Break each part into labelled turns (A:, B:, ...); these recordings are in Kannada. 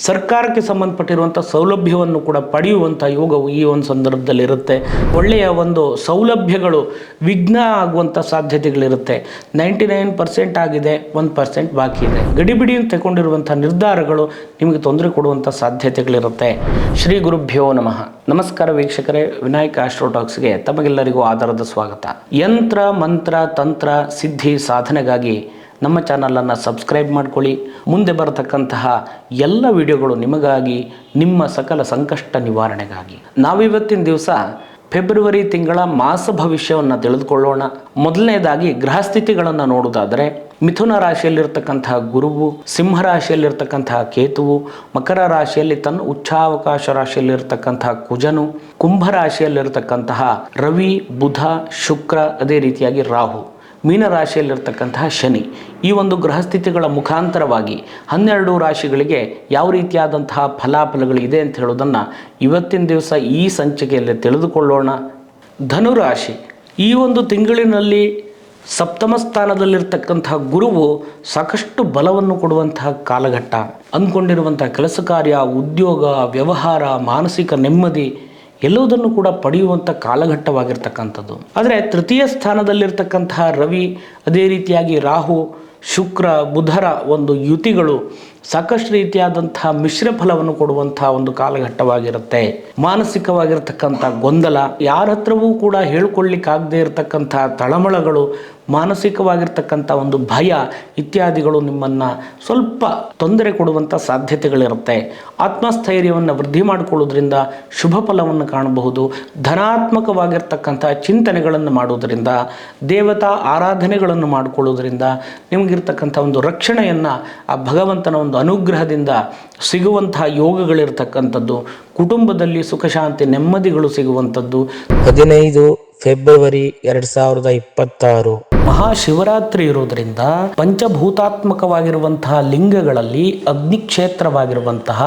A: ಸರ್ಕಾರಕ್ಕೆ ಸಂಬಂಧಪಟ್ಟಿರುವಂಥ ಸೌಲಭ್ಯವನ್ನು ಕೂಡ ಪಡೆಯುವಂಥ ಯೋಗವು ಈ ಒಂದು ಸಂದರ್ಭದಲ್ಲಿ ಇರುತ್ತೆ. ಒಳ್ಳೆಯ ಒಂದು ಸೌಲಭ್ಯಗಳು ವಿಘ್ನ ಆಗುವಂಥ ಸಾಧ್ಯತೆಗಳಿರುತ್ತೆ. 99% ಆಗಿದೆ, 1% ಬಾಕಿ ಇದೆ. ಗಡಿಬಿಡಿಯನ್ನು ತಗೊಂಡಿರುವಂಥ ನಿರ್ಧಾರಗಳು ನಿಮಗೆ ತೊಂದರೆ ಕೊಡುವಂಥ ಸಾಧ್ಯತೆಗಳಿರುತ್ತೆ. ಶ್ರೀ ಗುರುಭ್ಯೋ ನಮಃ. ನಮಸ್ಕಾರ ವೀಕ್ಷಕರೇ, ವಿನಾಯಕ ಆಸ್ಟ್ರೋಟಾಕ್ಸ್ಗೆ ತಮಗೆಲ್ಲರಿಗೂ ಆಧಾರದ ಸ್ವಾಗತ. ಯಂತ್ರ ಮಂತ್ರ ತಂತ್ರ ಸಿದ್ಧಿ ಸಾಧನೆಗಾಗಿ ನಮ್ಮ ಚಾನಲನ್ನು ಸಬ್ಸ್ಕ್ರೈಬ್ ಮಾಡ್ಕೊಳ್ಳಿ. ಮುಂದೆ ಬರತಕ್ಕಂತಹ ಎಲ್ಲ ವಿಡಿಯೋಗಳು ನಿಮಗಾಗಿ, ನಿಮ್ಮ ಸಕಲ ಸಂಕಷ್ಟ ನಿವಾರಣೆಗಾಗಿ. ನಾವಿವತ್ತಿನ ದಿವಸ ಫೆಬ್ರವರಿ ತಿಂಗಳ ಮಾಸ ಭವಿಷ್ಯವನ್ನು ತಿಳಿದುಕೊಳ್ಳೋಣ. ಮೊದಲನೇದಾಗಿ ಗ್ರಹಸ್ಥಿತಿಗಳನ್ನು ನೋಡುವುದಾದರೆ, ಮಿಥುನ ರಾಶಿಯಲ್ಲಿರ್ತಕ್ಕಂತಹ ಗುರುವು, ಸಿಂಹ ರಾಶಿಯಲ್ಲಿರ್ತಕ್ಕಂತಹ ಕೇತುವು, ಮಕರ ರಾಶಿಯಲ್ಲಿ ತನ್ನ ಉಚ್ಚಾವಕಾಶ ರಾಶಿಯಲ್ಲಿರ್ತಕ್ಕಂತಹ ಕುಜನು, ಕುಂಭ ರಾಶಿಯಲ್ಲಿರ್ತಕ್ಕಂತಹ ರವಿ, ಬುಧ, ಶುಕ್ರ, ಅದೇ ರೀತಿಯಾಗಿ ರಾಹು, ಮೀನ ರಾಶಿಯಲ್ಲಿರ್ತಕ್ಕಂತಹ ಶನಿ. ಈ ಒಂದು ಗ್ರಹಸ್ಥಿತಿಗಳ ಮುಖಾಂತರವಾಗಿ 12 ರಾಶಿಗಳಿಗೆ ಯಾವ ರೀತಿಯಾದಂತಹ ಫಲಾಫಲಗಳಿದೆ ಅಂತ ಹೇಳೋದನ್ನು ಇವತ್ತಿನ ದಿವಸ ಈ ಸಂಚಿಕೆಯಲ್ಲಿ ತಿಳಿದುಕೊಳ್ಳೋಣ. ಧನುರಾಶಿ, ಈ ಒಂದು ತಿಂಗಳಿನಲ್ಲಿ ಸಪ್ತಮ ಸ್ಥಾನದಲ್ಲಿರ್ತಕ್ಕಂತಹ ಗುರುವು ಸಾಕಷ್ಟು ಬಲವನ್ನು ಕೊಡುವಂತಹ ಕಾಲಘಟ್ಟ. ಅಂದ್ಕೊಂಡಿರುವಂತಹ ಕೆಲಸ ಕಾರ್ಯ, ಉದ್ಯೋಗ, ವ್ಯವಹಾರ, ಮಾನಸಿಕ ನೆಮ್ಮದಿ ಎಲ್ಲವುದನ್ನು ಕೂಡ ಪಡೆಯುವಂಥ ಕಾಲಘಟ್ಟವಾಗಿರ್ತಕ್ಕಂಥದ್ದು. ಆದರೆ ತೃತೀಯ ಸ್ಥಾನದಲ್ಲಿರ್ತಕ್ಕಂತಹ ರವಿ, ಅದೇ ರೀತಿಯಾಗಿ ರಾಹು, ಶುಕ್ರ, ಬುಧರ ಒಂದು ಯುತಿಗಳು ಸಾಕಷ್ಟು ರೀತಿಯಾದಂತಹ ಮಿಶ್ರ ಫಲವನ್ನು ಕೊಡುವಂಥ ಒಂದು ಕಾಲಘಟ್ಟವಾಗಿರುತ್ತೆ. ಮಾನಸಿಕವಾಗಿರ್ತಕ್ಕಂಥ ಗೊಂದಲ, ಯಾರ ಹತ್ರವೂ ಕೂಡ ಹೇಳ್ಕೊಳ್ಳಿಕ್ಕಾಗದೇ ಇರತಕ್ಕಂಥ ತಳಮಳಗಳು, ಮಾನಸಿಕವಾಗಿರ್ತಕ್ಕಂಥ ಒಂದು ಭಯ ಇತ್ಯಾದಿಗಳು ನಿಮ್ಮನ್ನು ಸ್ವಲ್ಪ ತೊಂದರೆ ಕೊಡುವಂಥ ಸಾಧ್ಯತೆಗಳಿರುತ್ತೆ. ಆತ್ಮಸ್ಥೈರ್ಯವನ್ನು ವೃದ್ಧಿ ಮಾಡಿಕೊಳ್ಳೋದ್ರಿಂದ ಶುಭ ಫಲವನ್ನು ಕಾಣಬಹುದು. ಧನಾತ್ಮಕವಾಗಿರ್ತಕ್ಕಂಥ ಚಿಂತನೆಗಳನ್ನು ಮಾಡುವುದರಿಂದ, ದೇವತಾ ಆರಾಧನೆಗಳನ್ನು ಮಾಡಿಕೊಳ್ಳೋದ್ರಿಂದ ನಿಮಗಿರ್ತಕ್ಕಂಥ ಒಂದು ರಕ್ಷಣೆಯನ್ನು ಆ ಭಗವಂತನ ಒಂದು ಅನುಗ್ರಹದಿಂದ ಸಿಗುವಂತಹ ಯೋಗಗಳಿರ್ತಕ್ಕಂಥದ್ದು. ಕುಟುಂಬದಲ್ಲಿ ಸುಖ ಶಾಂತಿ ನೆಮ್ಮದಿಗಳು ಸಿಗುವಂಥದ್ದು.
B: 15 ಫೆಬ್ರವರಿ 2026
A: ಮಹಾಶಿವರಾತ್ರಿ ಇರೋದ್ರಿಂದ ಪಂಚಭೂತಾತ್ಮಕವಾಗಿರುವಂತಹ ಲಿಂಗಗಳಲ್ಲಿ ಅಗ್ನಿಕ್ಷೇತ್ರವಾಗಿರುವಂತಹ,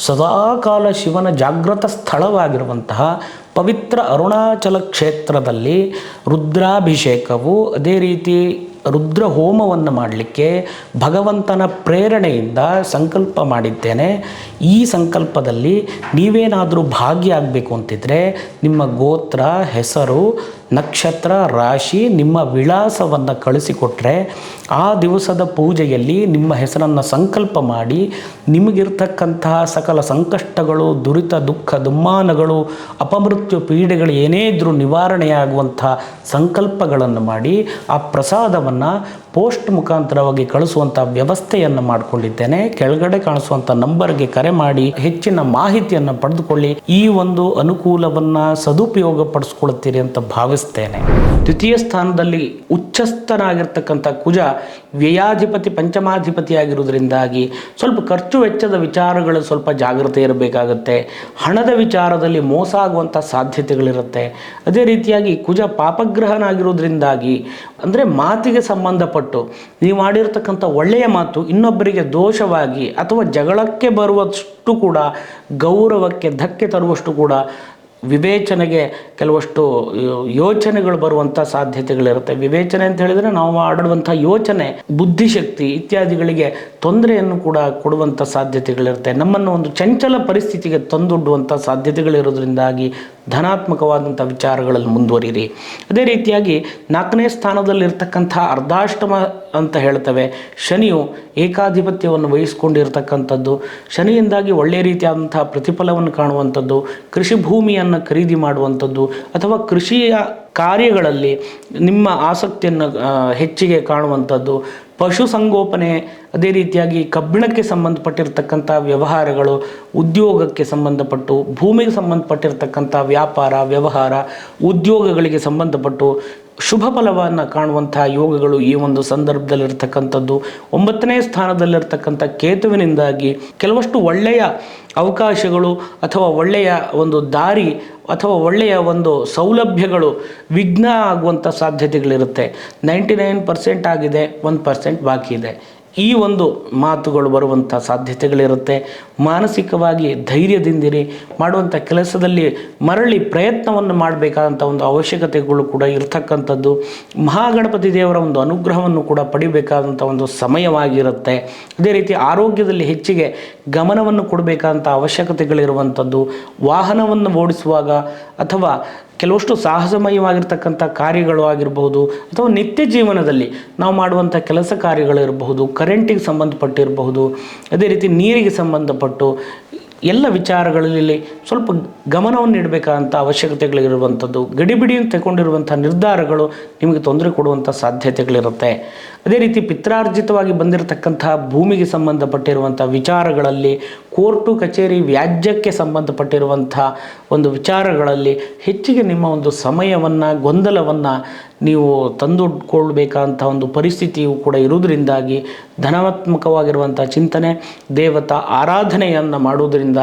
A: ಸದಾಕಾಲ ಶಿವನ ಜಾಗೃತ ಸ್ಥಳವಾಗಿರುವಂತಹ ಪವಿತ್ರ ಅರುಣಾಚಲ ಕ್ಷೇತ್ರದಲ್ಲಿ ರುದ್ರಾಭಿಷೇಕವು, ಅದೇ ರೀತಿ ರುದ್ರ ಹೋಮವನ್ನು ಮಾಡಲಿಕ್ಕೆ ಭಗವಂತನ ಪ್ರೇರಣೆಯಿಂದ ಸಂಕಲ್ಪ ಮಾಡಿದ್ದೇನೆ. ಈ ಸಂಕಲ್ಪದಲ್ಲಿ ನೀವೇನಾದರೂ ಭಾಗಿಯಾಗಬೇಕು ಅಂತಿದ್ರೆ ನಿಮ್ಮ ಗೋತ್ರ, ಹೆಸರು, ನಕ್ಷತ್ರ, ರಾಶಿ, ನಿಮ್ಮ ವಿಳಾಸವನ್ನು ಕಳಿಸಿಕೊಟ್ರೆ ಆ ದಿವಸದ ಪೂಜೆಯಲ್ಲಿ ನಿಮ್ಮ ಹೆಸರನ್ನು ಸಂಕಲ್ಪ ಮಾಡಿ ನಿಮಗಿರ್ತಕ್ಕಂತಹ ಸಕಲ ಸಂಕಷ್ಟಗಳು, ದುರಿತ, ದುಃಖ, ದುಮ್ಮಾನಗಳು, ಅಪಮೃತ್ಯು ಪೀಡೆಗಳು ಏನೇ ಇದ್ರೂ ನಿವಾರಣೆಯಾಗುವಂಥ ಸಂಕಲ್ಪಗಳನ್ನು ಮಾಡಿ ಆ ಪ್ರಸಾದವನ್ನು ಪೋಸ್ಟ್ ಮುಖಾಂತರವಾಗಿ ಕಳಿಸುವಂಥ ವ್ಯವಸ್ಥೆಯನ್ನು ಮಾಡಿಕೊಂಡಿದ್ದೇನೆ. ಕೆಳಗಡೆ ಕಾಣಿಸುವಂಥ ನಂಬರ್ಗೆ ಕರೆ ಮಾಡಿ ಹೆಚ್ಚಿನ ಮಾಹಿತಿಯನ್ನು ಪಡೆದುಕೊಳ್ಳಿ. ಈ ಒಂದು ಅನುಕೂಲವನ್ನು ಸದುಪಯೋಗ ಪಡಿಸ್ಕೊಳ್ತೀರಿ ಅಂತ ಭಾವಿಸ್ತೇನೆ. ದ್ವಿತೀಯ ಸ್ಥಾನದಲ್ಲಿ ಉಚ್ಚಸ್ಥನಾಗಿರ್ತಕ್ಕಂಥ ಕುಜ ವ್ಯಯಾಧಿಪತಿ, ಪಂಚಮಾಧಿಪತಿಯಾಗಿರುವುದರಿಂದಾಗಿ ಸ್ವಲ್ಪ ಖರ್ಚು ವೆಚ್ಚದ ವಿಚಾರಗಳು ಸ್ವಲ್ಪ ಜಾಗ್ರತೆ ಇರಬೇಕಾಗುತ್ತೆ. ಹಣದ ವಿಚಾರದಲ್ಲಿ ಮೋಸ ಆಗುವಂಥ ಸಾಧ್ಯತೆಗಳಿರುತ್ತೆ. ಅದೇ ರೀತಿಯಾಗಿ ಕುಜ ಪಾಪಗ್ರಹನಾಗಿರುವುದರಿಂದಾಗಿ, ಅಂದರೆ ಮಾತಿಗೆ ಸಂಬಂಧಪಟ್ಟು ನೀವು ಮಾಡಿರ್ತಕ್ಕಂಥ ಒಳ್ಳೆಯ ಮಾತು ಇನ್ನೊಬ್ಬರಿಗೆ ದೋಷವಾಗಿ ಅಥವಾ ಜಗಳಕ್ಕೆ ಬರುವಷ್ಟು ಕೂಡ, ಗೌರವಕ್ಕೆ ಧಕ್ಕೆ ತರುವಷ್ಟು ಕೂಡ ವಿವೇಚನೆಗೆ ಕೆಲವಷ್ಟು ಯೋಚನೆಗಳು ಬರುವಂಥ ಸಾಧ್ಯತೆಗಳಿರುತ್ತೆ. ವಿವೇಚನೆ ಅಂತ ಹೇಳಿದರೆ ನಾವು ಆಡುವಂಥ ಯೋಚನೆ, ಬುದ್ಧಿಶಕ್ತಿ ಇತ್ಯಾದಿಗಳಿಗೆ ತೊಂದರೆಯನ್ನು ಕೂಡ ಕೊಡುವಂಥ ಸಾಧ್ಯತೆಗಳಿರುತ್ತೆ. ನಮ್ಮನ್ನು ಒಂದು ಚಂಚಲ ಪರಿಸ್ಥಿತಿಗೆ ತಂದೊಡ್ಡುವಂಥ ಸಾಧ್ಯತೆಗಳಿರೋದ್ರಿಂದಾಗಿ ಧನಾತ್ಮಕವಾದಂಥ ವಿಚಾರಗಳಲ್ಲಿ ಮುಂದುವರಿಯಿರಿ. ಅದೇ ರೀತಿಯಾಗಿ 4ನೇ ಸ್ಥಾನದಲ್ಲಿರ್ತಕ್ಕಂಥ ಅರ್ಧಾಷ್ಟಮ ಅಂತ ಹೇಳ್ತೇವೆ, ಶನಿಯು ಏಕಾಧಿಪತ್ಯವನ್ನು ವಹಿಸ್ಕೊಂಡಿರ್ತಕ್ಕಂಥದ್ದು. ಶನಿಯಿಂದಾಗಿ ಒಳ್ಳೆಯ ರೀತಿಯಾದಂಥ ಪ್ರತಿಫಲವನ್ನು ಕಾಣುವಂಥದ್ದು, ಕೃಷಿ ಭೂಮಿಯನ್ನು ಖರೀದಿ ಮಾಡುವಂಥದ್ದು ಅಥವಾ ಕೃಷಿಯ ಕಾರ್ಯಗಳಲ್ಲಿ ನಿಮ್ಮ ಆಸಕ್ತಿಯನ್ನು ಹೆಚ್ಚಿಗೆ ಕಾಣುವಂಥದ್ದು, ಪಶುಸಂಗೋಪನೆ, ಅದೇ ರೀತಿಯಾಗಿ ಕಬ್ಬಿಣಕ್ಕೆ ಸಂಬಂಧಪಟ್ಟಿರ್ತಕ್ಕಂಥ ವ್ಯವಹಾರಗಳು, ಉದ್ಯೋಗಕ್ಕೆ ಸಂಬಂಧಪಟ್ಟು, ಭೂಮಿಗೆ ಸಂಬಂಧಪಟ್ಟಿರ್ತಕ್ಕಂಥ ವ್ಯಾಪಾರ, ವ್ಯವಹಾರ, ಉದ್ಯೋಗಗಳಿಗೆ ಸಂಬಂಧಪಟ್ಟು ಶುಭ ಫಲವನ್ನು ಕಾಣುವಂಥ ಯೋಗಗಳು ಈ ಒಂದು ಸಂದರ್ಭದಲ್ಲಿರ್ತಕ್ಕಂಥದ್ದು. 9ನೇ ಸ್ಥಾನದಲ್ಲಿರ್ತಕ್ಕಂಥ ಕೇತುವಿನಿಂದಾಗಿ ಕೆಲವಷ್ಟು ಒಳ್ಳೆಯ ಅವಕಾಶಗಳು ಅಥವಾ ಒಳ್ಳೆಯ ಒಂದು ದಾರಿ ಅಥವಾ ಒಳ್ಳೆಯ ಒಂದು ಸೌಲಭ್ಯಗಳು ವಿಘ್ನ ಆಗುವಂಥ ಸಾಧ್ಯತೆಗಳಿರುತ್ತೆ. 99% ಆಗಿದೆ, 1% ಬಾಕಿ ಇದೆ. ಈ ಒಂದು ಮಾತುಗಳು ಬರುವಂಥ ಸಾಧ್ಯತೆಗಳಿರುತ್ತೆ. ಮಾನಸಿಕವಾಗಿ ಧೈರ್ಯದಿಂದಿರಿ. ಮಾಡುವಂಥ ಕೆಲಸದಲ್ಲಿ ಮರಳಿ ಪ್ರಯತ್ನವನ್ನು ಮಾಡಬೇಕಾದಂಥ ಒಂದು ಅವಶ್ಯಕತೆಗಳು ಕೂಡ ಇರತಕ್ಕಂಥದ್ದು. ಮಹಾಗಣಪತಿ ದೇವರ ಒಂದು ಅನುಗ್ರಹವನ್ನು ಕೂಡ ಪಡಿಬೇಕಾದಂಥ ಒಂದು ಸಮಯವಾಗಿರುತ್ತೆ. ಅದೇ ರೀತಿ ಆರೋಗ್ಯದಲ್ಲಿ ಹೆಚ್ಚಿಗೆ ಗಮನವನ್ನು ಕೊಡಬೇಕಾದಂಥ ಅವಶ್ಯಕತೆಗಳಿರುವಂಥದ್ದು. ವಾಹನವನ್ನು ಓಡಿಸುವಾಗ ಅಥವಾ ಕೆಲವಷ್ಟು ಸಾಹಸಮಯವಾಗಿರ್ತಕ್ಕಂಥ ಕಾರ್ಯಗಳು ಆಗಿರಬಹುದು, ಅಥವಾ ನಿತ್ಯ ಜೀವನದಲ್ಲಿ ನಾವು ಮಾಡುವಂಥ ಕೆಲಸ ಕಾರ್ಯಗಳಿರಬಹುದು, ಕರೆಂಟಿಗೆ ಸಂಬಂಧಪಟ್ಟಿರಬಹುದು, ಅದೇ ರೀತಿ ನೀರಿಗೆ ಸಂಬಂಧಪಟ್ಟು ಎಲ್ಲ ವಿಚಾರಗಳಲ್ಲಿ ಸ್ವಲ್ಪ ಗಮನವನ್ನು ಇಡಬೇಕಾದಂಥ ಅವಶ್ಯಕತೆಗಳಿರುವಂಥದ್ದು. ಗಡಿಬಿಡಿಯನ್ನು ತಗೊಂಡಿರುವಂಥ ನಿರ್ಧಾರಗಳು ನಿಮಗೆ ತೊಂದರೆ ಕೊಡುವಂಥ ಸಾಧ್ಯತೆಗಳಿರುತ್ತೆ. ಅದೇ ರೀತಿ ಪಿತ್ರಾರ್ಜಿತವಾಗಿ ಬಂದಿರತಕ್ಕಂಥ ಭೂಮಿಗೆ ಸಂಬಂಧಪಟ್ಟಿರುವಂಥ ವಿಚಾರಗಳಲ್ಲಿ, ಕೋರ್ಟು ಕಚೇರಿ ವ್ಯಾಜ್ಯಕ್ಕೆ ಸಂಬಂಧಪಟ್ಟಿರುವಂಥ ಒಂದು ವಿಚಾರಗಳಲ್ಲಿ ಹೆಚ್ಚಿಗೆ ನಿಮ್ಮ ಒಂದು ಸಮಯವನ್ನು, ಗೊಂದಲವನ್ನು ನೀವು ತಂದುಕೊಳ್ಬೇಕಂಥ ಒಂದು ಪರಿಸ್ಥಿತಿಯು ಕೂಡ ಇರುವುದರಿಂದಾಗಿ ಧನಾತ್ಮಕವಾಗಿರುವಂಥ ಚಿಂತನೆ, ದೇವತಾ ಆರಾಧನೆಯನ್ನು ಮಾಡುವುದರಿಂದ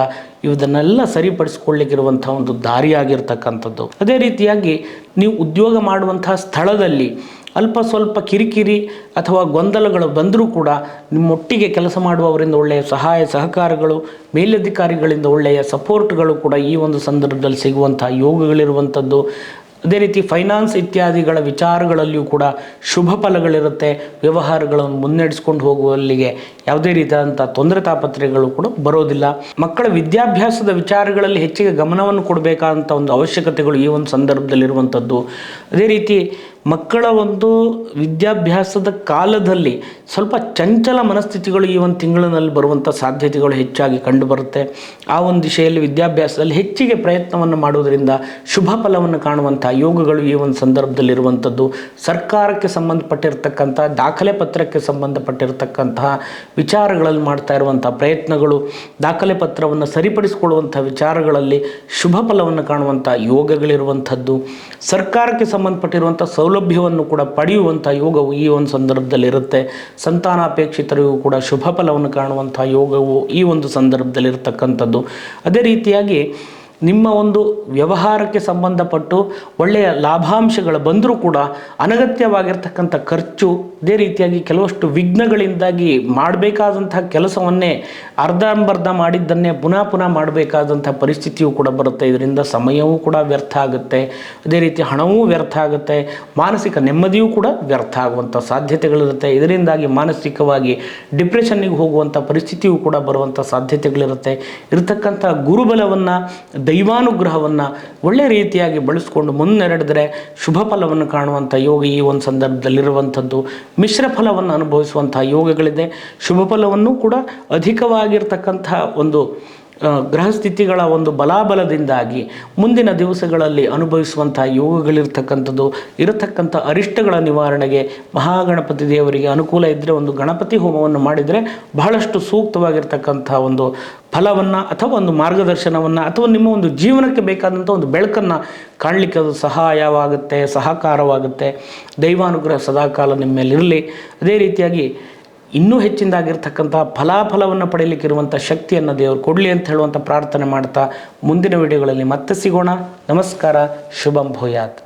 A: ಇದನ್ನೆಲ್ಲ ಸರಿಪಡಿಸ್ಕೊಳ್ಳಿಕ್ಕಿರುವಂಥ ಒಂದು ದಾರಿಯಾಗಿರ್ತಕ್ಕಂಥದ್ದು. ಅದೇ ರೀತಿಯಾಗಿ ನೀವು ಉದ್ಯೋಗ ಮಾಡುವಂಥ ಸ್ಥಳದಲ್ಲಿ ಅಲ್ಪ ಸ್ವಲ್ಪ ಕಿರಿಕಿರಿ ಅಥವಾ ಗೊಂದಲಗಳು ಬಂದರೂ ಕೂಡ ನಿಮ್ಮೊಟ್ಟಿಗೆ ಕೆಲಸ ಮಾಡುವವರಿಂದ ಒಳ್ಳೆಯ ಸಹಾಯ ಸಹಕಾರಗಳು, ಮೇಲಧಿಕಾರಿಗಳಿಂದ ಒಳ್ಳೆಯ ಸಪೋರ್ಟ್ಗಳು ಕೂಡ ಈ ಒಂದು ಸಂದರ್ಭದಲ್ಲಿ ಸಿಗುವಂಥ ಯೋಗಗಳಿರುವಂಥದ್ದು. ಅದೇ ರೀತಿ ಫೈನಾನ್ಸ್ ಇತ್ಯಾದಿಗಳ ವಿಚಾರಗಳಲ್ಲಿಯೂ ಕೂಡ ಶುಭ ಫಲಗಳಿರುತ್ತೆ. ವ್ಯವಹಾರಗಳನ್ನು ಮುನ್ನಡೆಸ್ಕೊಂಡು ಹೋಗುವಲ್ಲಿಗೆ ಯಾವುದೇ ರೀತಿಯಾದಂಥ ತೊಂದರೆ ತಾಪತ್ರೆಗಳು ಕೂಡ ಬರೋದಿಲ್ಲ. ಮಕ್ಕಳ ವಿದ್ಯಾಭ್ಯಾಸದ ವಿಚಾರಗಳಲ್ಲಿ ಹೆಚ್ಚಿಗೆ ಗಮನವನ್ನು ಕೊಡಬೇಕಾದಂಥ ಒಂದು ಅವಶ್ಯಕತೆಗಳು ಈ ಒಂದು ಸಂದರ್ಭದಲ್ಲಿರುವಂಥದ್ದು. ಅದೇ ರೀತಿ ಮಕ್ಕಳ ಒಂದು ವಿದ್ಯಾಭ್ಯಾಸದ ಕಾಲದಲ್ಲಿ ಸ್ವಲ್ಪ ಚಂಚಲ ಮನಸ್ಥಿತಿಗಳು ಈ ಒಂದು ತಿಂಗಳಿನಲ್ಲಿ ಬರುವಂಥ ಸಾಧ್ಯತೆಗಳು ಹೆಚ್ಚಾಗಿ ಕಂಡುಬರುತ್ತೆ. ಆ ಒಂದು ದಿಶೆಯಲ್ಲಿ ವಿದ್ಯಾಭ್ಯಾಸದಲ್ಲಿ ಹೆಚ್ಚಿಗೆ ಪ್ರಯತ್ನವನ್ನು ಮಾಡುವುದರಿಂದ ಶುಭ ಫಲವನ್ನು ಕಾಣುವಂಥ ಯೋಗಗಳು ಈ ಒಂದು ಸಂದರ್ಭದಲ್ಲಿರುವಂಥದ್ದು. ಸರ್ಕಾರಕ್ಕೆ ಸಂಬಂಧಪಟ್ಟಿರ್ತಕ್ಕಂಥ ದಾಖಲೆ ಪತ್ರಕ್ಕೆ ಸಂಬಂಧಪಟ್ಟಿರ್ತಕ್ಕಂತಹ ವಿಚಾರಗಳಲ್ಲಿ ಮಾಡ್ತಾ ಇರುವಂಥ ಪ್ರಯತ್ನಗಳು, ದಾಖಲೆ ಪತ್ರವನ್ನು ಸರಿಪಡಿಸಿಕೊಳ್ಳುವಂಥ ವಿಚಾರಗಳಲ್ಲಿ ಶುಭ ಫಲವನ್ನು ಕಾಣುವಂಥ ಯೋಗಗಳಿರುವಂಥದ್ದು. ಸರ್ಕಾರಕ್ಕೆ ಸಂಬಂಧಪಟ್ಟಿರುವಂಥ ಸೌಲಭ್ಯವನ್ನು ಕೂಡ ಪಡೆಯುವಂಥ ಯೋಗವು ಈ ಒಂದು ಸಂದರ್ಭದಲ್ಲಿರುತ್ತೆ. ಸಂತಾನಾಪೇಕ್ಷಿತರಿಗೂ ಕೂಡ ಶುಭ ಫಲವನ್ನು ಕಾಣುವಂಥ ಯೋಗವು ಈ ಒಂದು ಸಂದರ್ಭದಲ್ಲಿರ್ತಕ್ಕಂಥದ್ದು. ಅದೇ ರೀತಿಯಾಗಿ ನಿಮ್ಮ ಒಂದು ವ್ಯವಹಾರಕ್ಕೆ ಸಂಬಂಧಪಟ್ಟು ಒಳ್ಳೆಯ ಲಾಭಾಂಶಗಳು ಬಂದರೂ ಕೂಡ ಅನಗತ್ಯವಾಗಿರ್ತಕ್ಕಂಥ ಖರ್ಚು, ಅದೇ ರೀತಿಯಾಗಿ ಕೆಲವಷ್ಟು ವಿಘ್ನಗಳಿಂದಾಗಿ ಮಾಡಬೇಕಾದಂಥ ಕೆಲಸವನ್ನೇ ಅರ್ಧಂಬರ್ಧ ಮಾಡಿದ್ದನ್ನೇ ಪುನಃ ಪುನಃ ಮಾಡಬೇಕಾದಂಥ ಪರಿಸ್ಥಿತಿಯೂ ಕೂಡ ಬರುತ್ತೆ. ಇದರಿಂದ ಸಮಯವೂ ಕೂಡ ವ್ಯರ್ಥ ಆಗುತ್ತೆ. ಅದೇ ರೀತಿ ಹಣವೂ ವ್ಯರ್ಥ ಆಗುತ್ತೆ. ಮಾನಸಿಕ ನೆಮ್ಮದಿಯೂ ಕೂಡ ವ್ಯರ್ಥ ಆಗುವಂಥ ಸಾಧ್ಯತೆಗಳಿರುತ್ತೆ. ಇದರಿಂದಾಗಿ ಮಾನಸಿಕವಾಗಿ ಡಿಪ್ರೆಷನ್ನಿಗೆ ಹೋಗುವಂಥ ಪರಿಸ್ಥಿತಿಯೂ ಕೂಡ ಬರುವಂಥ ಸಾಧ್ಯತೆಗಳಿರುತ್ತೆ. ಇರತಕ್ಕಂಥ ಗುರುಬಲವನ್ನು, ದೈವಾನುಗ್ರಹವನ್ನು ಒಳ್ಳೆಯ ರೀತಿಯಾಗಿ ಬಳಸ್ಕೊಂಡು ಮುನ್ನಡೆದರೆ ಶುಭ ಫಲವನ್ನು ಕಾಣುವಂಥ ಯೋಗ ಈ ಒಂದು ಸಂದರ್ಭದಲ್ಲಿರುವಂಥದ್ದು. ಮಿಶ್ರ ಫಲವನ್ನು ಅನುಭವಿಸುವಂಥ ಯೋಗಗಳಿದೆ. ಶುಭ ಫಲವನ್ನು ಕೂಡ ಅಧಿಕವಾಗಿರ್ತಕ್ಕಂಥ ಒಂದು ಗ್ರಹಸ್ಥಿತಿಗಳ ಒಂದು ಬಲಾಬಲದಿಂದಾಗಿ ಮುಂದಿನ ದಿವಸಗಳಲ್ಲಿ ಅನುಭವಿಸುವಂಥ ಯೋಗಗಳಿರ್ತಕ್ಕಂಥದ್ದು. ಇರತಕ್ಕಂಥ ಅರಿಷ್ಟಗಳ ನಿವಾರಣೆಗೆ ಮಹಾಗಣಪತಿ ದೇವರಿಗೆ ಅನುಕೂಲ ಇದ್ದರೆ ಒಂದು ಗಣಪತಿ ಹೋಮವನ್ನು ಮಾಡಿದರೆ ಬಹಳಷ್ಟು ಸೂಕ್ತವಾಗಿರ್ತಕ್ಕಂಥ ಒಂದು ಫಲವನ್ನು ಅಥವಾ ಒಂದು ಮಾರ್ಗದರ್ಶನವನ್ನು ಅಥವಾ ನಿಮ್ಮ ಒಂದು ಜೀವನಕ್ಕೆ ಬೇಕಾದಂಥ ಒಂದು ಬೆಳಕನ್ನು ಕಾಣಲಿಕ್ಕೆ ಅದು ಸಹಾಯವಾಗುತ್ತೆ, ಸಹಕಾರವಾಗುತ್ತೆ. ದೈವಾನುಗ್ರಹ ಸದಾಕಾಲ ನಿಮ್ಮ ಮೇಲಿರಲಿ. ಅದೇ ರೀತಿಯಾಗಿ ಇನ್ನೂ ಹೆಚ್ಚಿನದಾಗಿರ್ತಕ್ಕಂಥ ಫಲಾಫಲವನ್ನು ಪಡೆಯಲಿಕ್ಕಿರುವಂಥ ಶಕ್ತಿಯನ್ನು ದೇವರು ಕೊಡಲಿ ಅಂತ ಹೇಳುವಂಥ ಪ್ರಾರ್ಥನೆ ಮಾಡ್ತಾ ಮುಂದಿನ ವಿಡಿಯೋಗಳಲ್ಲಿ ಮತ್ತೆ ಸಿಗೋಣ. ನಮಸ್ಕಾರ. ಶುಭಂ ಭೂಯಾತ್.